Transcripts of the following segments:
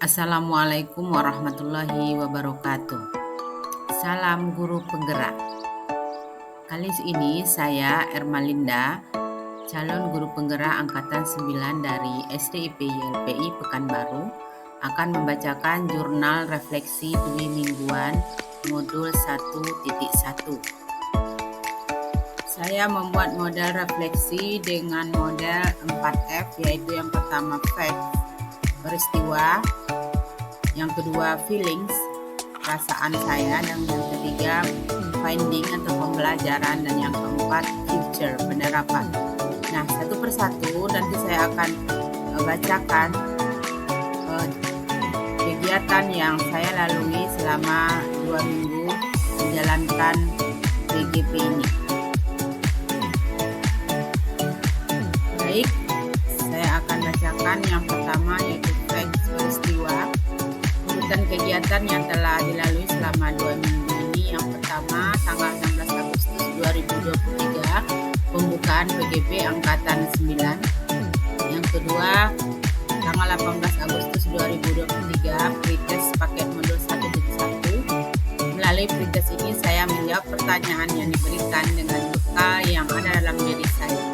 Assalamualaikum warahmatullahi wabarakatuh. Salam guru penggerak. Kali ini saya Ermalinda, calon guru penggerak angkatan 9 dari SDIP YLPI Pekanbaru, akan membacakan jurnal refleksi dwi mingguan modul 1.1. Saya membuat model refleksi dengan model 4F, yaitu yang pertama fact, peristiwa, yang kedua feelings, perasaan saya, dan yang ketiga finding atau pembelajaran, dan yang keempat future, penerapan. Nah, satu persatu nanti saya akan bacakan kegiatan yang saya lalui selama 2 minggu menjalankan PGP ini. Baik, saya akan bacakan yang pertama, yaitu fact, peristiwa. Urutan kegiatan yang telah dilalui selama 2 minggu ini. Yang pertama, tanggal 16 Agustus 2023, pembukaan PGP angkatan 9. Yang kedua, tanggal 18 Agustus 2023, pretest paket modul 1.1. Melalui pretest ini saya menjawab pertanyaan yang diberikan dengan bekal yang ada dalam diri saya.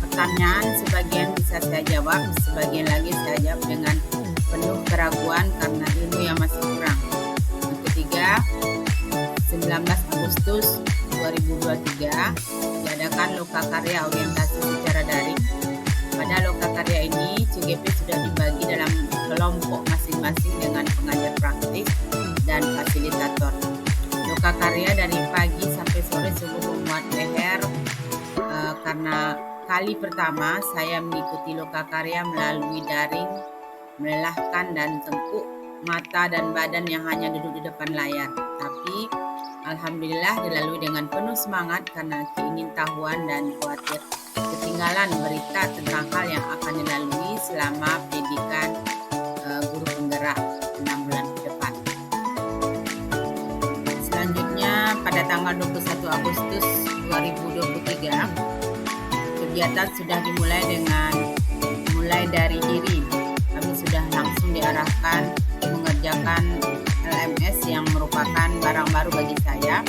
Pertanyaan sebagian bisa saya jawab, sebagian lagi saya jawab dengan penuh keraguan karena ilmu yang masih kurang. Yang ketiga, 19 Agustus 2023 diadakan lokakarya orientasi secara daring. Pada lokakarya ini, CGP sudah dibagi dalam kelompok masing-masing dengan pengajar praktis dan fasilitator. Lokakarya dari pagi sampai sore sungguh memuat leher karena kali pertama saya mengikuti lokakarya melalui daring, melelahkan dan tengkuk mata dan badan yang hanya duduk di depan layar. Tapi alhamdulillah dilalui dengan penuh semangat karena keingintahuan dan khawatir ketinggalan berita tentang hal yang akan dilalui selama pendidikan guru penggerak 6 bulan ke depan. Selanjutnya pada tanggal 21 Agustus 2023, kegiatan sudah dimulai dengan mulai dari diri. Kami sudah langsung diarahkan mengerjakan LMS yang merupakan barang baru bagi saya.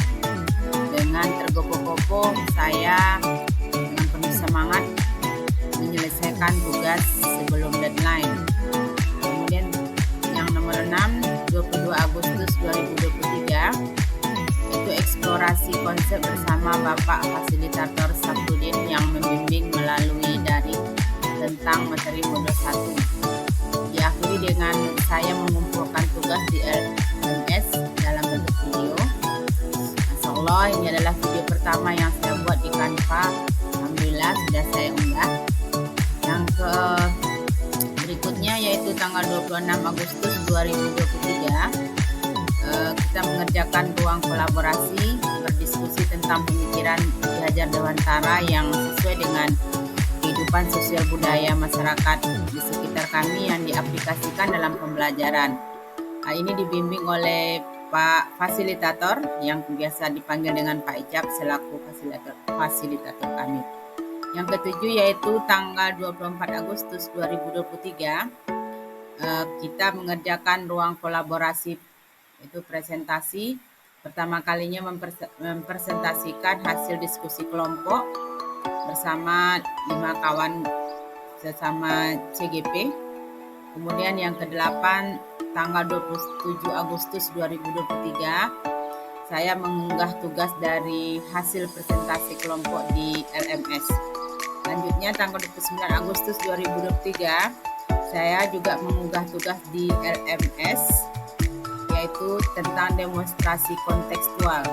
Dengan tergopoh-gopoh saya dengan penuh semangat menyelesaikan tugas sebelum deadline. Kemudian yang nomor 6, 22 Agustus 2023, itu eksplorasi konsep bersama Bapak Fasilitator Sabudin yang membimbing melalui daring tentang materi modul 1. Diakhiri dengan saya mengumpulkan tugas di LMS dalam bentuk video. Masya Allah, ini adalah video pertama yang saya buat di Canva. Alhamdulillah sudah saya unggah. Yang berikutnya yaitu tanggal 26 Agustus 2023, kita mengerjakan ruang kolaborasi, berdiskusi tentang pemikiran Ki Hajar Dewantara yang sesuai dengan kehidupan sosial budaya masyarakat di sekitar kami yang diaplikasikan dalam pembelajaran. Ini dibimbing oleh Pak Fasilitator yang biasa dipanggil dengan Pak Icap selaku fasilitator kami. Yang ketujuh yaitu tanggal 24 Agustus 2023, kita mengerjakan ruang kolaborasi, itu presentasi. Pertama kalinya mempresentasikan hasil diskusi kelompok bersama 5 kawan sesama CGP. Kemudian yang ke-8 tanggal 27 Agustus 2023, saya mengunggah tugas dari hasil presentasi kelompok di LMS. Selanjutnya tanggal 29 Agustus 2023, saya juga mengunggah tugas di LMS, yaitu tentang demonstrasi kontekstual.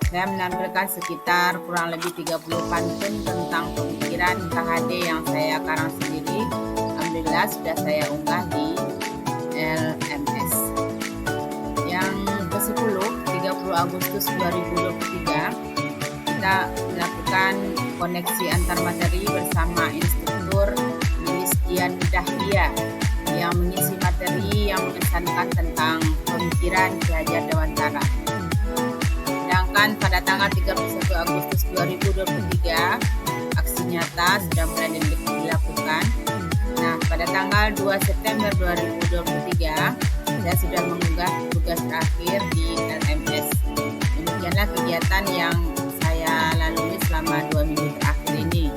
Saya menampilkan sekitar kurang lebih 30 pantun tentang pemikiran KHD yang saya karang sendiri. Alhamdulillah sudah saya unggah di LMS. Yang ke-10, 30 Agustus 2023, kita melakukan koneksi antar materi bersama instruktur Miss Dian Dahlia yang mengisi materi yang mengesankan tentang pemikiran Ki Hajar Dewantara. Sedangkan pada tanggal 31 Agustus 2023, aksi nyata sudah mulai dilakukan. Nah, pada pada tanggal 2 September 2023, saya sudah mengunggah tugas terakhir di LMS. Demikianlah kegiatan yang saya lalui selama 2 minggu terakhir ini.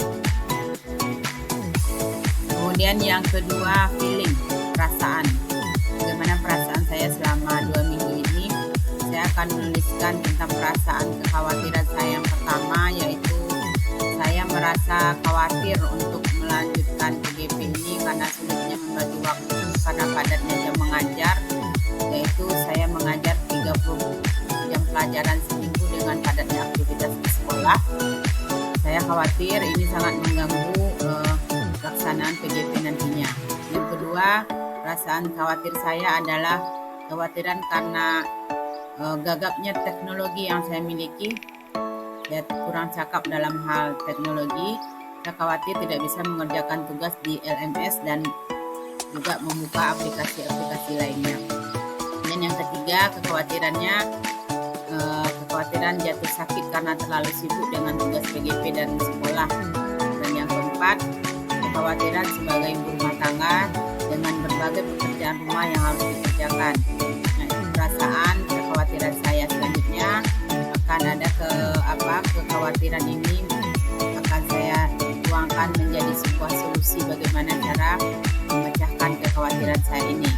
Kemudian yang kedua, feeling, perasaan. Bagaimana perasaan saya selama 2 minggu ini? Saya akan menuliskan tentang perasaan kekhawatiran saya yang pertama, yaitu saya merasa khawatir untuk melanjutkan PGP ini karena sulitnya membagi waktu karena padatnya jam mengajar, yaitu saya mengajar 30 jam pelajaran seminggu dengan padatnya aktivitas di sekolah. Saya khawatir ini sangat mengganggu pelaksanaan PGP nantinya. Yang kedua, perasaan khawatir saya adalah kekhawatiran karena gagapnya teknologi yang saya miliki. Saya kurang cakap dalam hal teknologi. Saya khawatir tidak bisa mengerjakan tugas di LMS dan juga membuka aplikasi-aplikasi lainnya. Dan yang ketiga, kekhawatiran jatuh sakit karena terlalu sibuk dengan tugas PGP dan sekolah. Dan yang keempat, kekhawatiran sebagai ibu rumah tangga dengan berbagai pekerjaan rumah yang harus dikerjakan. Nah, itu perasaan kekhawatiran saya. Selanjutnya akan ada kekhawatiran ini akan saya tuangkan menjadi sebuah solusi bagaimana cara memecahkan kekhawatiran saya ini.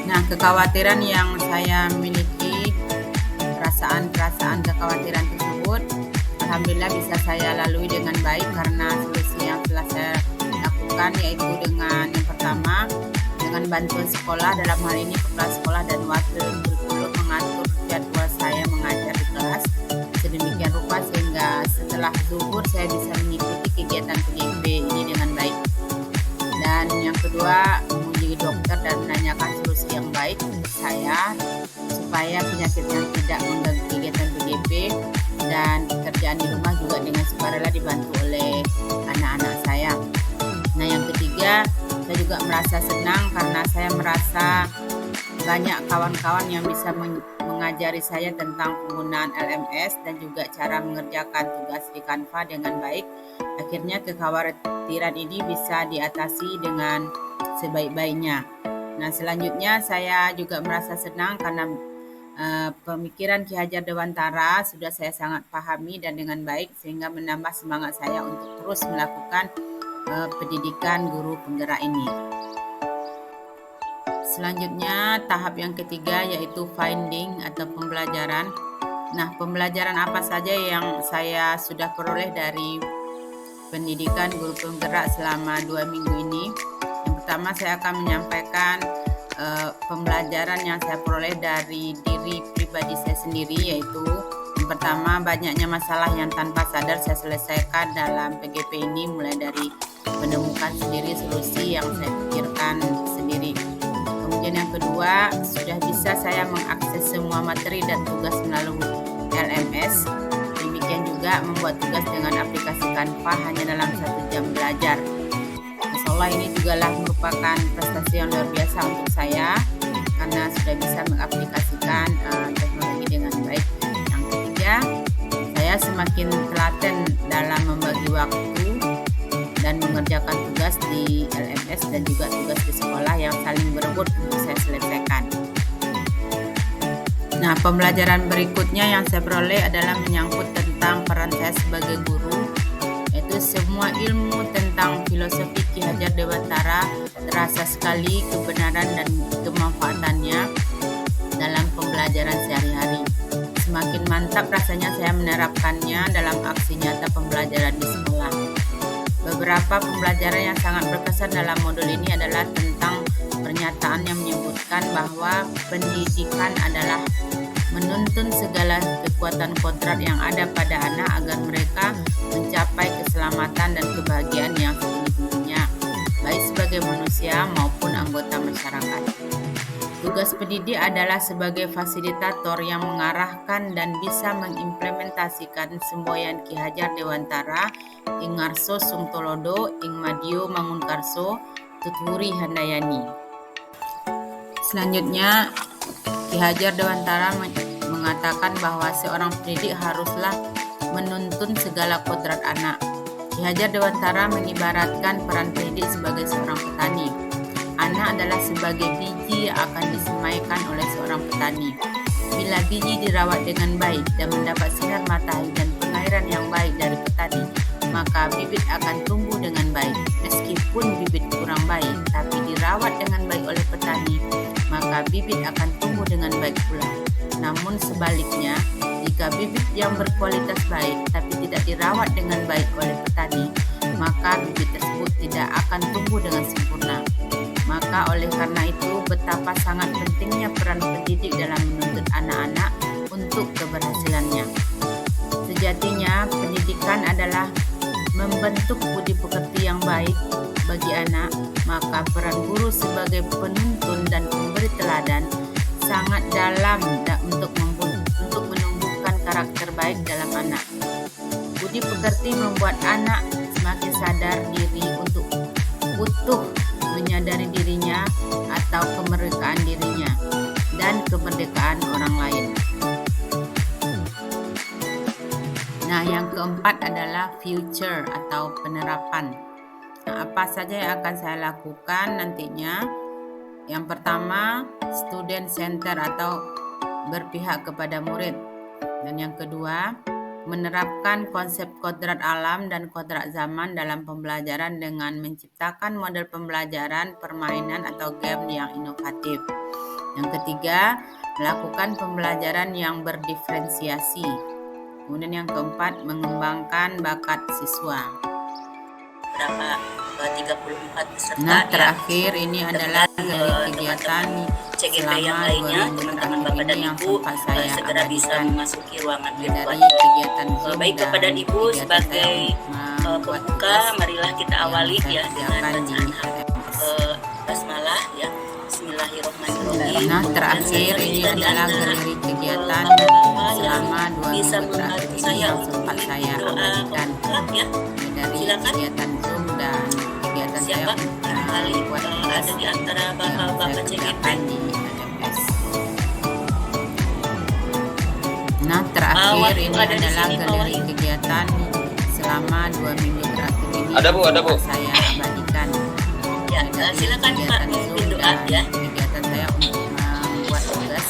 Nah, kekhawatiran yang saya miliki, perasaan kekhawatiran tersebut, alhamdulillah bisa saya lalui dengan baik karena solusi yang telah saya lakukan, yaitu dengan yang pertama, dengan bantuan sekolah, dalam hal ini kepala sekolah dan wakil guru mengatur jadwal saya mengajar di kelas sedemikian rupa sehingga setelah zuhur saya bisa mengikuti kegiatan PGP ini dengan baik. Dan yang kedua, mengunjungi dokter dan menanyakan solusi yang baik untuk saya supaya penyakitnya tidak mengganggu kegiatan PGP, dan pekerjaan di rumah juga dengan sukarela dibantu oleh anak-anak saya. Nah, yang ketiga, saya juga merasa senang karena saya merasa banyak kawan-kawan yang bisa mengajari saya tentang penggunaan LMS dan juga cara mengerjakan tugas di Canva dengan baik. Akhirnya kekhawatiran ini bisa diatasi dengan sebaik-baiknya. Nah, selanjutnya saya juga merasa senang karena pemikiran Ki Hajar Dewantara sudah saya sangat pahami dan dengan baik, sehingga menambah semangat saya untuk terus melakukan pendidikan guru penggerak ini. Selanjutnya tahap yang ketiga, yaitu finding atau pembelajaran. Nah, pembelajaran apa saja yang saya sudah peroleh dari pendidikan guru penggerak selama 2 minggu ini? Yang pertama, saya akan menyampaikan pembelajaran yang saya peroleh dari diri pribadi saya sendiri, yaitu yang pertama, banyaknya masalah yang tanpa sadar saya selesaikan dalam PGP ini, mulai dari menemukan sendiri solusi yang saya pikirkan sendiri. Kemudian yang kedua, sudah bisa saya mengakses semua materi dan tugas melalui LMS. Demikian juga membuat tugas dengan aplikasi Canva hanya dalam 1 jam belajar. Insyaallah ini juga merupakan prestasi yang luar biasa untuk saya karena sudah bisa mengaplikasikan teknologi dengan baik. Yang ketiga, saya semakin telaten dalam membagi waktu dan mengerjakan tugas di LMS dan juga tugas di sekolah yang saling berebut untuk saya selesaikan. Nah, pembelajaran berikutnya yang saya peroleh adalah menyangkut tentang peran saya sebagai guru, yaitu semua ilmu tentang filosofi Ki Hajar Dewantara terasa sekali kebenaran dan kemanfaatannya dalam pembelajaran sehari-hari. Semakin mantap rasanya saya menerapkannya dalam aksi nyata pembelajaran di sekolah. Beberapa pembelajaran yang sangat berkesan dalam modul ini adalah tentang pernyataan yang menyebutkan bahwa pendidikan adalah menuntun segala kekuatan kodrat yang ada pada anak agar mereka mencapai keselamatan dan kebahagiaan yang setinggi-tingginya, baik sebagai manusia maupun anggota masyarakat. Tugas pendidik adalah sebagai fasilitator yang mengarahkan dan bisa mengimplementasikan semboyan Ki Hajar Dewantara ing ngarso sungtolodo ing madyo mangunkarso tuturi handayani. Selanjutnya, Ki Hajar Dewantara mengatakan bahwa seorang pendidik haruslah menuntun segala kodrat anak. Ki Hajar Dewantara mengibaratkan peran pendidik sebagai seorang petani. Anak adalah sebagai biji yang akan disemaikan oleh seorang petani. Bila biji dirawat dengan baik dan mendapat sinar matahari dan pengairan yang baik dari petani, maka bibit akan tumbuh dengan baik. Meskipun bibit kurang baik, tapi dirawat dengan baik oleh petani, maka bibit akan tumbuh dengan baik pula. Namun sebaliknya, jika bibit yang berkualitas baik tapi tidak dirawat dengan baik oleh petani, maka bibit tersebut tidak akan tumbuh dengan sempurna. Maka oleh karena itu, betapa sangat pentingnya peran pendidik dalam menuntut anak-anak untuk keberhasilannya. Sejatinya, pendidikan adalah membentuk budi pekerti yang baik bagi anak, maka peran guru sebagai penuntun dan pemberi teladan sangat dalam untuk menumbuhkan karakter baik dalam anak. Budi pekerti membuat anak semakin sadar diri untuk utuh menyadari dirinya atau kemerdekaan dirinya dan kemerdekaan orang lain. Nah, yang keempat adalah future atau penerapan. Nah, apa saja yang akan saya lakukan nantinya? Yang pertama, student center atau berpihak kepada murid. Dan yang kedua, menerapkan konsep kodrat alam dan kodrat zaman dalam pembelajaran dengan menciptakan model pembelajaran, permainan atau game yang inovatif. Yang ketiga, melakukan pembelajaran yang berdiferensiasi. Kemudian yang keempat, mengembangkan bakat siswa. Berapa 34 peserta. Nah, terakhir ini adalah kegiatan CGP yang lainnya, teman-teman Bapak dan Ibu segera bisa memasuki ruangan dari virtual. kegiatan Baik kepada Ibu sebagai pembuka, marilah kita awali ya dengan bacaan basmalah ya. Bismillahirrahmanirrahim. Nah, terakhir ini adalah galeri kegiatan selama 2 minggu terakhir ini yang sempat saya abadikan dari kegiatan Zoom dan kegiatan saya buat ada di antara bapak-bapak CGP di LMS. Nah, terakhir ini adalah galeri kegiatan selama 2 minggu terakhir ini ada Bu saya abadikan. Ya, silakan Pak pimpin doa ya. Kegiatan saya untuk membuat tugas.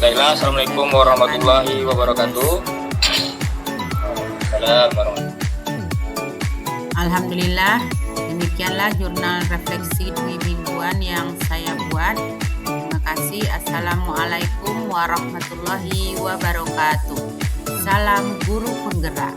Baiklah, Assalamualaikum warahmatullahi wabarakatuh. Alhamdulillah, demikianlah jurnal refleksi 2 mingguan yang saya buat. Terima kasih. Assalamualaikum warahmatullahi wabarakatuh. Salam guru penggerak.